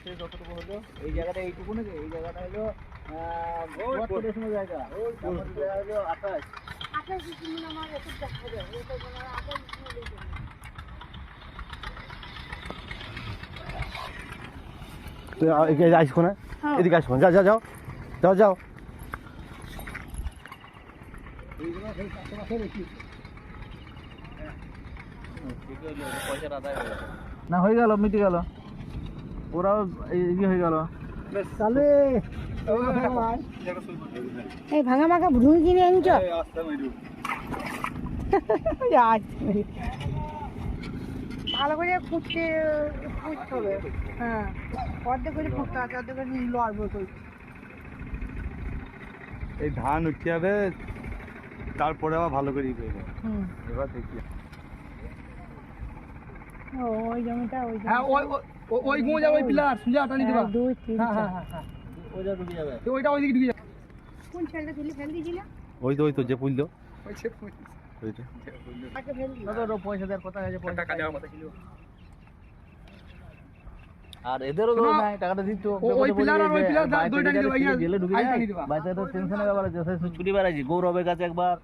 থেকে যতটুকু হলো এই জায়গাটা এইটুকু নাকি, এই জায়গাটা হলো 72 জায়গা, আমার জায়গা হলো 28। আসবো না, এদিকে আসবো, যাও যাও যাও যাও যাও। না হয়ে গেল, মিটে গেল, ওরাও ইয়ে হয়ে গেল। এই ভাঙা মাখা ভুঁড়ি কিনে আনছ? ভালো করে ফুটতে হবে। হ্যাঁ, অর্ধেক করে ফুটতে আছে, অর্ধেক করে লড়বো। এই ধান উঠতে হবে, তারপরে আবার ভালো করে এবার দেখি। ওই জমিটা, ওই হ্যাঁ, ওই গোঁজা, ওই পিলার সুজা টানি দিবা। 2 3 হ্যাঁ, ওইটা ঢুকে যাবে, ওইটা ওইদিকে ঢুকে যাবে। কোন ছেলেটা তুলে ফেল দিয়েছিল? ওই তো যে পুললো ওইটা আগে ফেল দিই। তো পয়সা দেওয়ার কথা আছে, পয়সা টাকা দেওয়ার কথা ছিল। আর এদেরও তো নাই, টাকাটা দিত। ওই পিলার আর ওই পিলার দুই টাকা দিবা, জেলে ঢুকে যায়। বাইরে তো টেনশনের ব্যাপার আছে, ছুটি বেড়াইছি গৌরবের কাছে একবার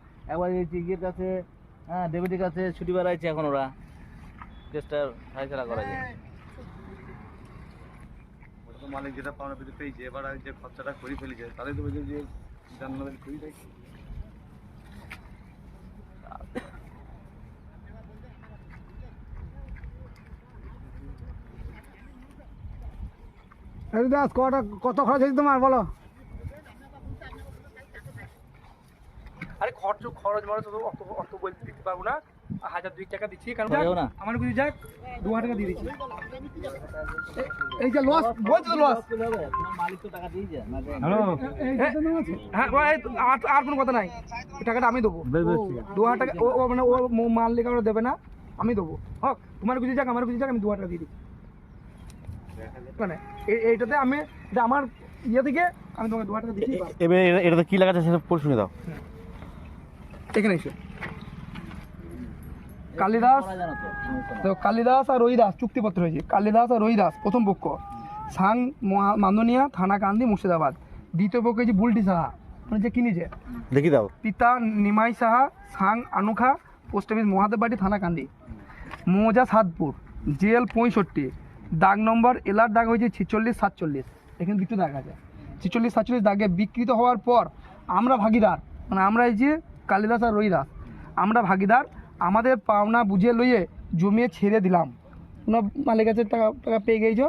চিকির কাছে, হ্যাঁ ডেভিডের কাছে ছুটি বেড়াইছে। এখন ওরা কেসটা ফাইসলা করা যায়। মালিক যেটা পাওনা পেয়েছে, এবার যে খরচাটা করে ফেলেছে তাহলে তো বলছে যে জান্নাতের করি দেখি। দাস কত খরচ হয়েছে তোমার বলো? আরে খরচ মরচ অত বলতে দিতে পারবো না, 1000 টাকা দিচ্ছি, কারণ আমার বুঝি যাক 2000 টাকা দিয়ে দিচ্ছি। এই যে লস বলছো, লস মালিক তো টাকা দিয়ে যায়। হ্যাঁ, আর কোনো কথা নাই, এই টাকাটা আমি দেবো। 2000 টাকা ও মানে ও মালিক আমরা দেবে না, আমি দেবো। হক, তোমার বুঝি যাক, আমার বুঝি যাক, আমি 2000 টাকা দিয়ে দিচ্ছি। মানে এইটাতে আমি, এটা আমার ইয়ে থেকে আমি তোমাকে 2000 টাকা দিচ্ছি। এবার এটাতে কি লেখা আছে সেটা পড়ে শুনে দাও। এখানে এসো, কালিদাস, তো কালিদাস আর রহিদাস চুক্তিপত্র হয়েছে। কালিদাস আর রহিদাস প্রথম পক্ষ, সাং মান্দনিয়া, থানা কান্দি, মুর্শিদাবাদ। দ্বিতীয় পক্ষ হয়েছে বুলটি সাহা, মানে যে কিনেছে, দেখি দাও। পিতা নিমাই সাহা, সাং আনুখা, পোস্ট অফিস মহাদেববাড়ি, থানা কান্দি। মৌজা সাদপুর, জেল 65, দাগ নম্বর এলার দাগ হয়েছে 46-47। এখানে দুটো দাগ আছে, 46-47 দাগে বিকৃত হওয়ার পর আমরা ভাগিদার, মানে আমরা এই যে কালিদাস আর রহিদাস আমরা ভাগিদার। আমাদের পাওনা বুঝে লইয়ে জমিয়ে ছেড়ে দিলাম। তোমরা মালিক কাছে টাকা পেয়ে গেছো,